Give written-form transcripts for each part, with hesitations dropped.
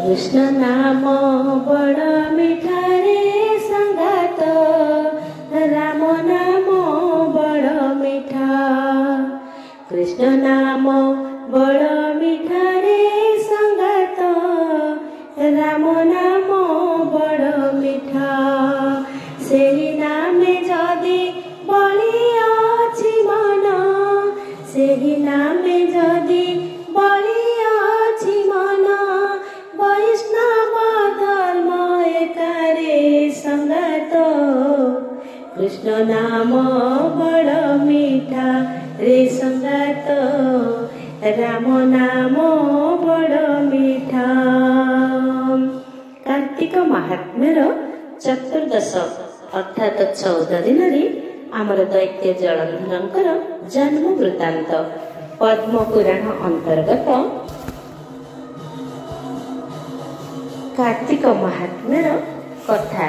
कृष्ण नाम बड़ मिठा रे संगात, राम नाम बड़ मिठा। कृष्ण नाम बड़ मिठा रे संगात, राम नाम बड़ मिठा। सेही नामे जदि बलि अछि मन, सेही नामे जदि बलि अछि मन, वैष्णव धर्म एकारे संगत। कृष्ण नाम बड़ मिठा रे संगत, राम नाम बड़ मिठा। कार्तिक महात्म्यर चतुर्दश अर्थात 14 दिन आमर दैत्य जलंधर जन्म वृत्तांत पद्म पुराण अंतर्गत कार्तिक महात्म्यर कथा।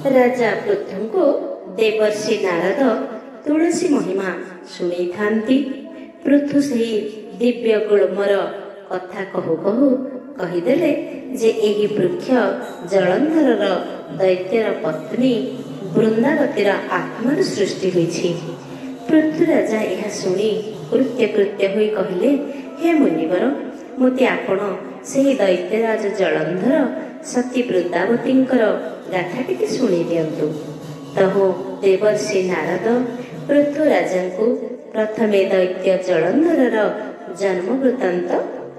राजा पृथु को देवर्षि नारद तुलसी महिमा शुणी थांती। पृथु से दिव्य गुल्मर कथा कहू कहू कहीदेले जे एही वृक्ष जलंधर दैत्यर पत्नी वृंदावतीर आत्मार सृष्टि होइछि। पृथु राजा यह शुणी कृत्य कृत्य होई कहिले, हे मुनिवर, मते आपण सेही दैत्यराज जलंधर सती वृंदावतींकर गाथाटिके शुणी दियंतु। तहो देवर्षि नारद पृथु राजा को प्रथमे दैत्य जलंधर जन्म वृत्तांत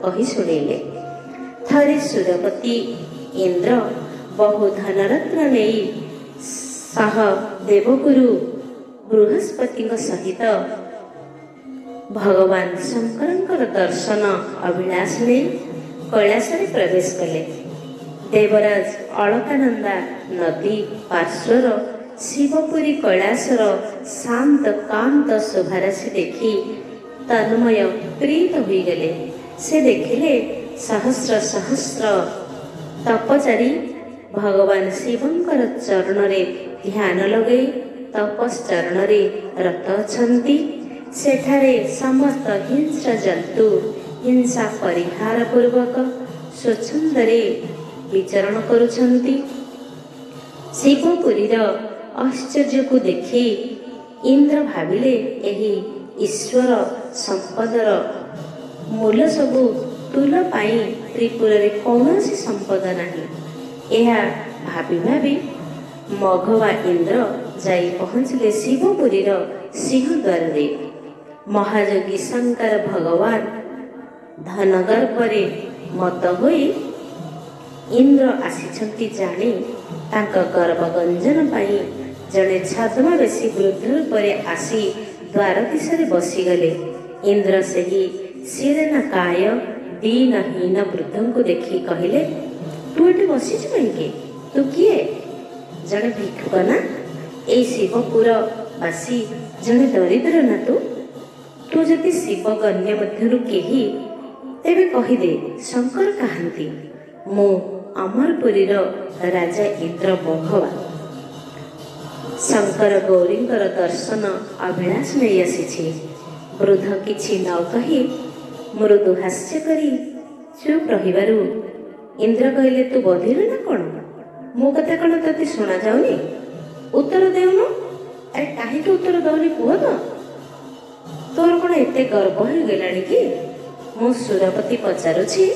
कही शुणिले। थरे सूरपति इंद्र बहु धनरत्न नहीं सह देवगुरु बृहस्पति सहित भगवान शंकर दर्शन अभिलाष ने कैलास प्रवेश कले। देवराज अलकानंदा नदी पार्श्वर शिवपुरी कैलासर शांत कांत शोभाराशि देखी तन्मय प्रीत हो गले। से देखिले सहस्र सहस्र तपचारी भगवान शिवंकर चरण रे ध्यान लगे तपश्चरण रे रत अछंती। सेठारे समस्त हिंस्र जंतु हिंसा परिहार पूर्वक स्वच्छंदरे विचरण करुछंती। शिवपुरीर आश्चर्य को देखी इंद्र भाविले एही ईश्वर संपदर मूल सबू तुल पाई त्रिपुर रे कौनसी संपद नहीं। यह भावी भावी मघवा इंद्र जाई पहुँचले शिवपुरीर सिंहद्वार रे। महायोगी शंकर भगवान धनगर्भरे मत होई इंद्र आसिछंती जानी तांका गर्भ गंजन पाई जड़े छद्मवेशी वृद्ध रूपरे आसी द्वार दिशा बसीगले। इंद्र से ही सिरेना काय दीनहीन वृद्ध को देखी कहले, तू ये बसीच कहीं, तू किए? जड़े भिक्षुक ना? ए शिवपुर बासी जड़े दरिद्र ना? तू जदि शिवगण्य मध्यरु केही तेबे कहीदे शंकर कहांती। मु अमरपुरीर राजा इंद्र भगवान शंकर गौरींकर दर्शन अभिलाष नहीं आसी। वृद्ध किछि न कही मृदु हास्य करी चुप रहिबारु इंद्र कहले, तू बधिर ना कौन? मो कथा कौन तते शुणा जाऊनी? उत्तर देउनु। अरे काहे उत्तर दौनी कुह तो? तोर कौन एते गर्व हो गलानी कि? मो सूरपति पचारुछि,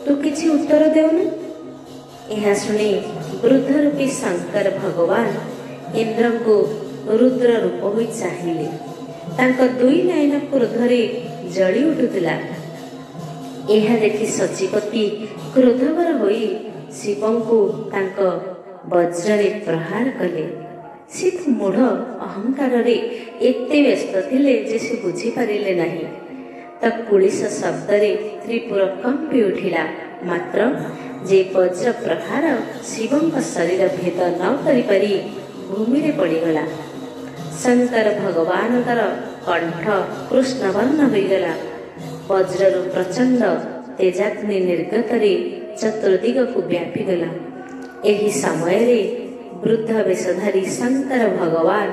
तू किछि उत्तर देउनु। यह शुणी वृद्ध रूपी शंकर भगवान इंद्र को रुद्र रूप होई चाहिए। तांका दुई नयन क्रोधरे जली उठुला। यह देखि सचिपति क्रोधवर होई शिवं को तांका वज्रे प्रहार कले। शिव मूढ़ अहंकार रे एते व्यस्त थिले जे से बुझी पारिले नहीं। तक पुलिस शब्द रे त्रिपुर कंपी उठिला। मात्र जे वज्र प्रहार शिवं का शरीर भेद न करि पारी भूमि रे पड़ीगला। शंकर भगवान कंठ कृष्णवर्ण होगला। वज्रु प्रचंड तेजाग्नि निर्गत चतुर्दिग को व्यापीगला। एही समय रे वृद्ध वेशधारी शंकर भगवान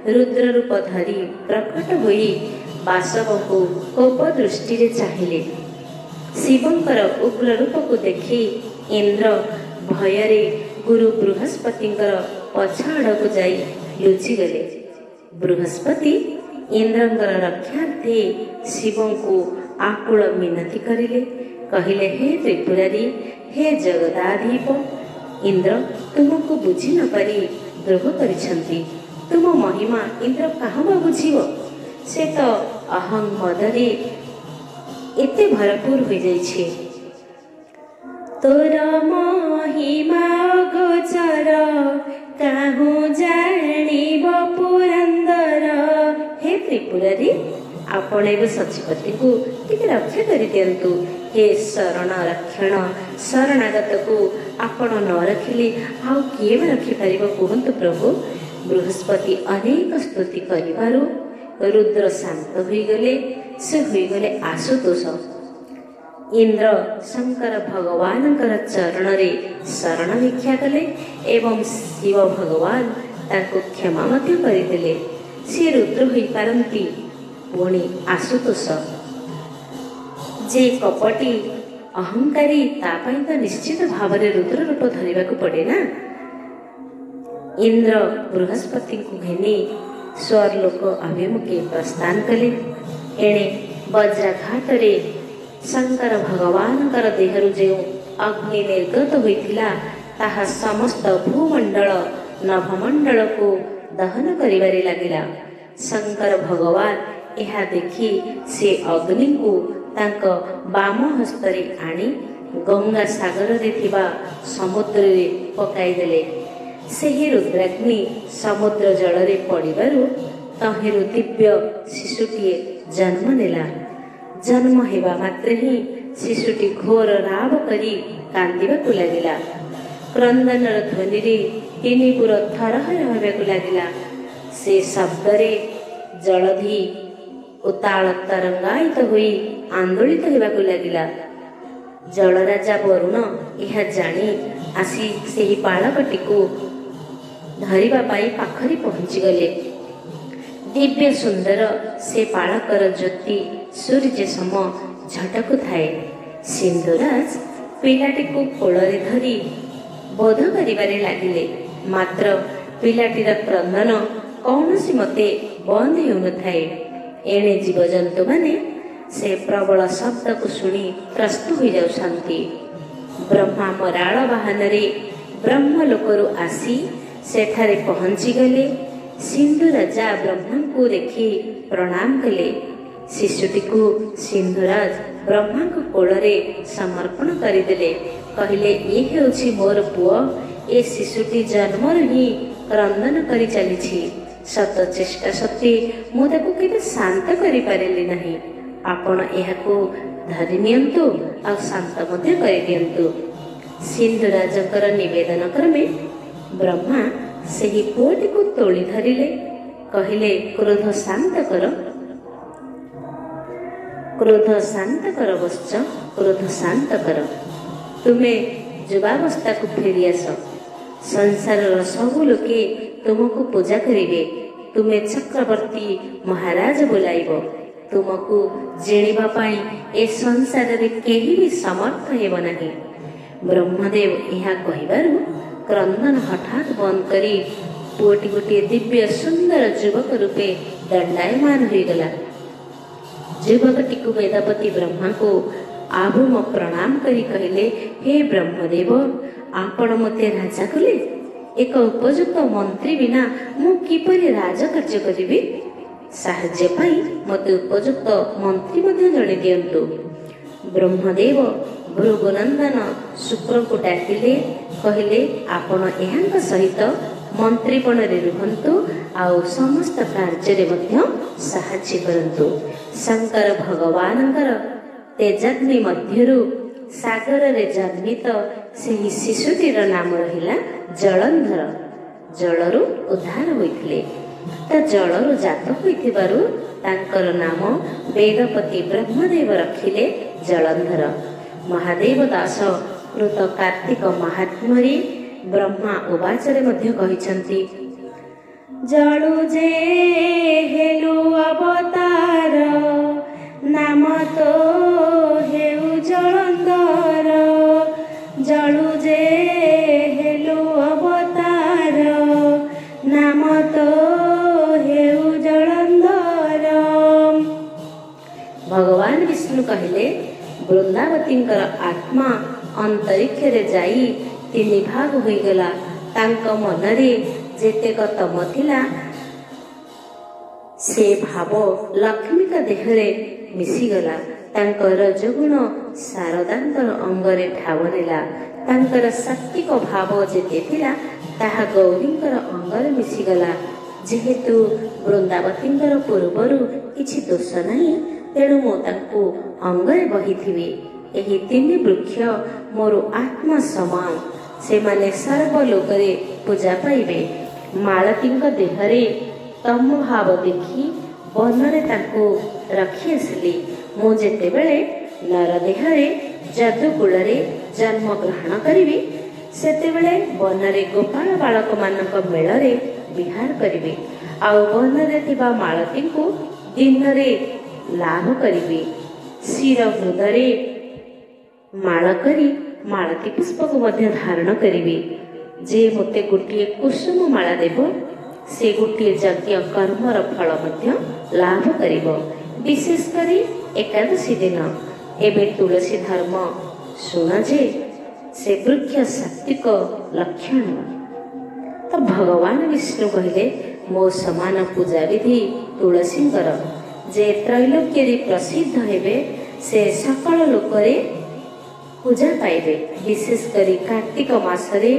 रुद्र रूप धरी प्रकट होई वासव को कोप दृष्टि चाहिए। ଶିବଙ୍କର ଉଗ୍ର ରୂପକୁ ଦେଖି ଇନ୍ଦ୍ର ଭୟରେ ଗୁରୁ ବୃହସ୍ପତିଙ୍କର ପଛ ଆଡ଼କୁ ଯାଇ ଲୁଚିଗଲେ। ବୃହସ୍ପତି ଇନ୍ଦ୍ରଙ୍କର ରକ୍ଷାର୍ଥେ ଶିବଙ୍କୁ ଆକୁଳ ମିନତି କରିଲେ। କହିଲେ, ହେ ତ୍ରିପୁରାରୀ, ହେ ଜଗଦାଧୀପ, ଇନ୍ଦ୍ର ତୁମକୁ ବୁଝି ନ ପାରି ଦ୍ରୋହ କରିଛନ୍ତି। ତୁମ ମହିମା ଇନ୍ଦ୍ର କାହା ବା ବୁଝିବ? ସେ ତ ଅହଂ ମଦରେ ଏତେ ଭରପୁର ହୋଇଯାଇଛି। ତୋର ମହିମା ଗୋଚର କାହୁଁ ଜାଣିବ ପୁରନ୍ଦର। ହେ ତ୍ରିପୁରାରୀ, ଆପଣ ଏବେ ସଚିପତିକୁ ଟିକେ ରକ୍ଷା କରିଦିଅନ୍ତୁ। ହେ ଶରଣ ରକ୍ଷଣ, ଶରଣାଗତକୁ ଆପଣ ନ ରଖିଲେ ଆଉ କିଏ ବା ରଖିପାରିବ କୁହନ୍ତୁ ପ୍ରଭୁ। ବୃହସ୍ପତି ଅନେକ ସ୍ତୁତି କରିବାରୁ ରୁଦ୍ର ଶାନ୍ତ ହୋଇଗଲେ। ସେ ହୋଇଗଲେ ଆଶୁତୋଷ। ଇନ୍ଦ୍ର ଶଙ୍କର ଭଗବାନଙ୍କର ଚରଣରେ ଶରଣ ଭିକ୍ଷା କଲେ ଏବଂ ଶିବ ଭଗବାନ ତାଙ୍କୁ କ୍ଷମା ମଧ୍ୟ କରିଦେଲେ। ସେ ରୁଦ୍ର ହୋଇପାରନ୍ତି ପୁଣି ଆଶୁତୋଷ। ଯେ କପଟି ଅହଙ୍କାରୀ ତା ପାଇଁ ତ ନିଶ୍ଚିତ ଭାବରେ ରୁଦ୍ର ରୂପ ଧରିବାକୁ ପଡ଼େ ନା। ଇନ୍ଦ୍ର ବୃହସ୍ପତିଙ୍କୁ ଘେନି ସ୍ୱର୍ଲୋକ ଅଭିମୁଖେ ପ୍ରସ୍ଥାନ କଲେ। ଏଣେ ବଜ୍ରାଘାତରେ ଶଙ୍କର ଭଗବାନଙ୍କର ଦେହରୁ ଯେଉଁ ଅଗ୍ନି ନିର୍ଗତ ହୋଇଥିଲା ତାହା ସମସ୍ତ ଭୂମଣ୍ଡଳ ନଭମଣ୍ଡଳକୁ ଦହନ କରିବାରେ ଲାଗିଲା। ଶଙ୍କର ଭଗବାନ ଏହା ଦେଖି ସେ ଅଗ୍ନିକୁ ତାଙ୍କ ବାମ ହସ୍ତରେ ଆଣି ଗଙ୍ଗା ସାଗରରେ ଥିବା ସମୁଦ୍ରରେ ପକାଇଦେଲେ। ସେହି ରୁଦ୍ରାଗ୍ନି ସମୁଦ୍ର ଜଳରେ ପଡ଼ିବାରୁ ତହିଁରୁ ଦିବ୍ୟ ଶିଶୁଟିଏ ଜନ୍ମ ନେଲା। ଜନ୍ମ ହେବା ମାତ୍ରେ ହିଁ ଶିଶୁଟି ଘୋର ରାବ କରି କାନ୍ଦିବାକୁ ଲାଗିଲା। କ୍ରନ୍ଦନର ଧ୍ୱନିରେ ତିନିପୁର ଥରହର ହେବାକୁ ଲାଗିଲା। ସେ ଶବ୍ଦରେ ଜଳଧି ଉତ୍ତାଳ ତରଙ୍ଗାୟିତ ହୋଇ ଆନ୍ଦୋଳିତ ହେବାକୁ ଲାଗିଲା। ଜଳରାଜା ବରୁଣ ଏହା ଜାଣି ଆସି ସେହି ବାଳକଟିକୁ ଧରିବା ପାଇଁ ପାଖରେ ପହଞ୍ଚିଗଲେ। ଦିବ୍ୟ ସୁନ୍ଦର ସେ ବାଳକର ଜ୍ୟୋତି ସୂର୍ଯ୍ୟ ସମ ଝଟକୁଥାଏ। ସିନ୍ଧୁରାଜ ପିଲାଟିକୁ କୋଳରେ ଧରି ବୋଧ କରିବାରେ ଲାଗିଲେ। ମାତ୍ର ପିଲାଟିର କ୍ରନ୍ଦନ କୌଣସି ମତେ ବନ୍ଦ ହେଉନଥାଏ। ଏଣେ ଜୀବଜନ୍ତୁମାନେ ସେ ପ୍ରବଳ ଶବ୍ଦକୁ ଶୁଣି ତ୍ରସ୍ତ ହୋଇଯାଉଛନ୍ତି। ବ୍ରହ୍ମା ମରାଳ ବାହନରେ ବ୍ରହ୍ମଲୋକରୁ ଆସି ସେଠାରେ ପହଞ୍ଚିଗଲେ। ସିନ୍ଧୁ ରାଜା ବ୍ରହ୍ମାଙ୍କୁ ଦେଖି ପ୍ରଣାମ କଲେ। ଶିଶୁଟିକୁ ସିନ୍ଧୁରାଜ ବ୍ରହ୍ମାଙ୍କ କୋଳରେ ସମର୍ପଣ କରିଦେଲେ। କହିଲେ, ଇଏ ହେଉଛି ମୋର ପୁଅ। ଏ ଶିଶୁଟି ଜନ୍ମରୁ ହିଁ କ୍ରନ୍ଦନ କରି ଚାଲିଛି। ଶତ ଚେଷ୍ଟା ସତ୍ତ୍ୱେ ମୁଁ ତାକୁ କେବେ ଶାନ୍ତ କରିପାରିଲି ନାହିଁ। ଆପଣ ଏହାକୁ ଧରି ନିଅନ୍ତୁ ଆଉ ଶାନ୍ତ ମଧ୍ୟ କରିଦିଅନ୍ତୁ। ସିନ୍ଧୁରାଜଙ୍କର ନିବେଦନ କ୍ରମେ ବ୍ରହ୍ମା ସେହି ପୁଅଟିକୁ ତୋଳି ଧରିଲେ। କହିଲେ, କ୍ରୋଧ ଶାନ୍ତ କର, କ୍ରୋଧ ଶାନ୍ତ କର ବତ୍ସ, କ୍ରୋଧ ଶାନ୍ତ କର। ତୁମେ ଯୁବାବସ୍ଥାକୁ ଫେରି ଆସ। ସଂସାରର ସବୁ ଲୋକେ ତୁମକୁ ପୂଜା କରିବେ। ତୁମେ ଚକ୍ରବର୍ତ୍ତୀ ମହାରାଜ ବୋଲାଇବ। ତୁମକୁ ଜିଣିବା ପାଇଁ ଏ ସଂସାରରେ କେହି ବି ସମର୍ଥ ହେବ ନାହିଁ। ବ୍ରହ୍ମଦେବ ଏହା କହିବାରୁ କ୍ରନ୍ଦନ ହଠାତ୍ ବନ୍ଦ କରି ପୁଅଟି ଗୋଟିଏ ଦିବ୍ୟ ସୁନ୍ଦର ଯୁବକ ରୂପେ ଦଣ୍ଡାୟମାନ ହୋଇଗଲା। ଯୁବକଟିକୁ ବେଦପତି ବ୍ରହ୍ମାଙ୍କୁ ଆଭୂମ ପ୍ରଣାମ କରି କହିଲେ, ହେ ବ୍ରହ୍ମଦେବ, ଆପଣ ମୋତେ ରାଜା କଲେ। ଏକ ଉପଯୁକ୍ତ ମନ୍ତ୍ରୀ ବିନା ମୁଁ କିପରି ରାଜକାର୍ଯ୍ୟ କରିବି? ସାହାଯ୍ୟ ପାଇଁ ମୋତେ ଉପଯୁକ୍ତ ମନ୍ତ୍ରୀ ମଧ୍ୟ ଜଣେଇ ଦିଅନ୍ତୁ। ବ୍ରହ୍ମଦେବ ଭୃଗୁନନ୍ଦନ ଶୁକ୍ରଙ୍କୁ ଡାକିଲେ। କହିଲେ, ଆପଣ ଏହାଙ୍କ ସହିତ ମନ୍ତ୍ରୀପଣରେ ରୁହନ୍ତୁ ଆଉ ସମସ୍ତ କାର୍ଯ୍ୟରେ ମଧ୍ୟ ସାହାଯ୍ୟ କରନ୍ତୁ। ଶଙ୍କର ଭଗବାନଙ୍କର ତେଜାଗ୍ନି ମଧ୍ୟରୁ ସାଗରରେ ଜନ୍ମିତ ସେହି ଶିଶୁଟିର ନାମ ରହିଲା ଜଳନ୍ଧର। ଜଳରୁ ଉଦ୍ଧାର ହୋଇଥିଲେ। ତ ଜଳରୁ ଜାତ ହୋଇଥିବାରୁ ତାଙ୍କର ନାମ ବେଦପତି ବ୍ରହ୍ମଦେବ ରଖିଲେ ଜଳନ୍ଧର। ମହାଦେବ ଦାସ କୃତ କାର୍ତ୍ତିକ ମହାତ୍ମ୍ୟରେ ବ୍ରହ୍ମା ଉବାଚରେ ମଧ୍ୟ କହିଛନ୍ତି, ଜଳୁ ଯେ ହେଲୁ ଅବତାର, ନାମ ତ ହେଉ ଜଳ ବୃନ୍ଦାବତୀଙ୍କର ଆତ୍ମା ଅନ୍ତରିକ୍ଷରେ ଯାଇ 3 ଭାଗ ହୋଇଗଲା। ତାଙ୍କ ମନରେ ଯେତେକ ତମ ଥିଲା ସେ ଭାବ ଲକ୍ଷ୍ମୀଙ୍କ ଦେହରେ ମିଶିଗଲା। ତାଙ୍କ ରଜଗୁଣ ଶାରଦାଙ୍କର ଅଙ୍ଗରେ ଠାବ ନେଲା। ତାଙ୍କର ସାତ୍ଵିକ ଭାବ ଯେତେ ଥିଲା ତାହା ଗୌରୀଙ୍କର ଅଙ୍ଗରେ ମିଶିଗଲା। ଯେହେତୁ ବୃନ୍ଦାବତୀଙ୍କର ପୂର୍ବରୁ କିଛି ଦୋଷ ନାହିଁ, ତେଣୁ ମୁଁ ତାଙ୍କୁ ଅଙ୍ଗରେ ବହିଥିବି। ଏହି 3 ବୃକ୍ଷ ମୋର ଆତ୍ମା ସମାନ, ସେମାନେ ସର୍ବଲୋକରେ ପୂଜା ପାଇବେ। ମାଳତୀଙ୍କ ଦେହରେ ତମ ଭାବ ଦେଖି ବନରେ ତାଙ୍କୁ ରଖି ଆସିଲି। ମୁଁ ଯେତେବେଳେ ନର ଦେହରେ ଯଦୁକୁଳରେ ଜନ୍ମ ଗ୍ରହଣ କରିବି, ସେତେବେଳେ ବନରେ ଗୋପାଳ ବାଳକମାନଙ୍କ ମେଳରେ ବିହାର କରିବି। ଆଉ ବନରେ ଥିବା ମାଳତୀଙ୍କୁ ଦିନରେ ଲାଭ କରିବି। ଶିର ହୃଦୟରେ ମାଳ କରି ମାଳତୀ ପୁଷ୍ପକୁ ମଧ୍ୟ ଧାରଣ କରିବି। ଯେ ମୋତେ ଗୋଟିଏ କୁସୁମ ମାଳା ଦେବ, ସେ ଗୋଟିଏ ଯଜ୍ଞ କର୍ମର ଫଳ ମଧ୍ୟ ଲାଭ କରିବ। ବିଶେଷ କରି ଏକାଦଶୀ ଦିନ। ଏବେ ତୁଳସୀ ଧର୍ମ ଶୁଣ ଯେ ସେ ବୃକ୍ଷ ସାତ୍ଵିକ ଲକ୍ଷଣ। ତ ଭଗବାନ ବିଷ୍ଣୁ କହିଲେ, ମୋ ସମାନ ପୂଜାବିଧି ତୁଳସୀଙ୍କର। ଯେ ତ୍ରୈଲୋକ୍ୟରେ ପ୍ରସିଦ୍ଧ ହେବେ, ସେ ସକଳ ଲୋକରେ ପୂଜା ପାଇବେ। ବିଶେଷ କରି କାର୍ତ୍ତିକ ମାସରେ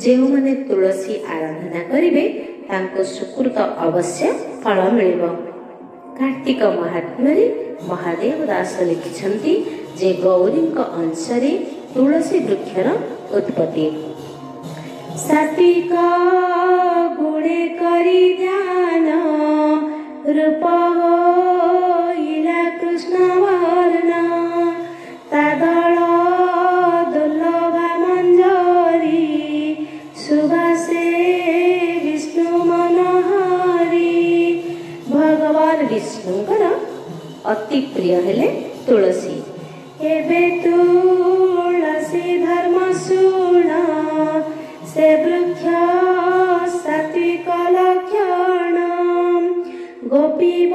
ଯେଉଁମାନେ ତୁଳସୀ ଆରାଧନା କରିବେ, ତାଙ୍କୁ ସୁକୃତ ଅବଶ୍ୟ ଫଳ ମିଳିବ। କାର୍ତ୍ତିକ ମହାତ୍ମ୍ୟରେ ମହାଦେବ ଦାସ ଲେଖିଛନ୍ତି ଯେ ଗୌରୀଙ୍କ ଅଂଶରେ ତୁଳସୀ ବୃକ୍ଷର ଉତ୍ପତ୍ତି। ସାତ୍ଵିକ ଗୁଣେ କରି ଧ୍ୟାନ, ରୂପ ହୋଇଲା କୃଷ୍ଣ ବର୍ଣ୍ଣ। ତାଦଳ ଦୁର୍ଲଭା ମଞ୍ଜରୀ, ସୁବାସେ ବିଷ୍ଣୁ ମନୋହରି। ଭଗବାନ ବିଷ୍ଣୁଙ୍କର ଅତି ପ୍ରିୟ ହେଲେ ତୁଳସୀ। ଏବେ ତୁଳସୀ ଧର୍ମ ଶୁଣ, ସେ ବୃକ୍ଷ ସାତ୍ଵିକ ଲକ୍ଷଣ। ଗୋପୀବ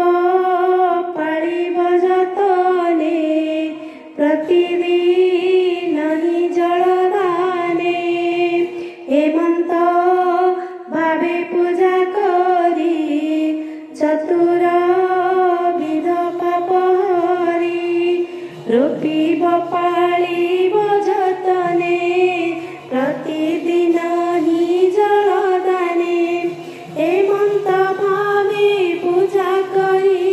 ପାଳିବ ଯତନେ, ପ୍ରତିଦିନ ହିଁ ଜଳଦାନେ। ହେମନ୍ତ ଭାବେ ପୂଜା କରି, ଚତୁର ବିଧ ପାପ ହରି। ରୋପିବ ପାଳିବ ଯତନେ, ପ୍ରତିଦିନ ହିଁ ଜଳଦାନେ। ହେମନ୍ତ ଭାବେ ପୂଜା କରି,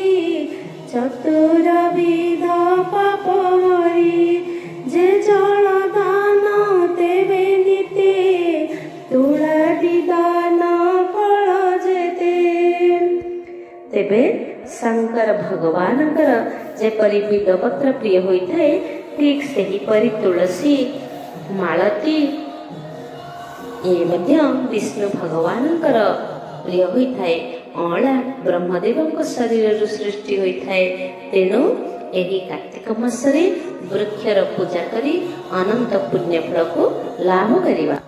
ଚତୁର ବିଧ ପାପ ହରି। ଯେ ଜଳଦାନ ଦେବେ ନିତେ, ତୁଳସୀ ଦାନ ଫଳ ଯେତେ। ତେବେ ଶଙ୍କର ଭଗବାନଙ୍କର ଯେପରି ବିଲ୍ୱପତ୍ର ପ୍ରିୟ ହୋଇଥାଏ, ଠିକ୍ ସେହିପରି ତୁଳସୀ ମାଳତୀ ଏ ମଧ୍ୟ ବିଷ୍ଣୁ ଭଗବାନଙ୍କର ପ୍ରିୟ ହୋଇଥାଏ। ଅଁଳା ବ୍ରହ୍ମଦେବଙ୍କ ଶରୀରରୁ ସୃଷ୍ଟି ହୋଇଥାଏ। ତେଣୁ ଏହି କାର୍ତ୍ତିକ ମାସରେ ବୃକ୍ଷର ପୂଜା କରି ଅନନ୍ତ ପୁଣ୍ୟ ଫଳକୁ ଲାଭ କରିବା।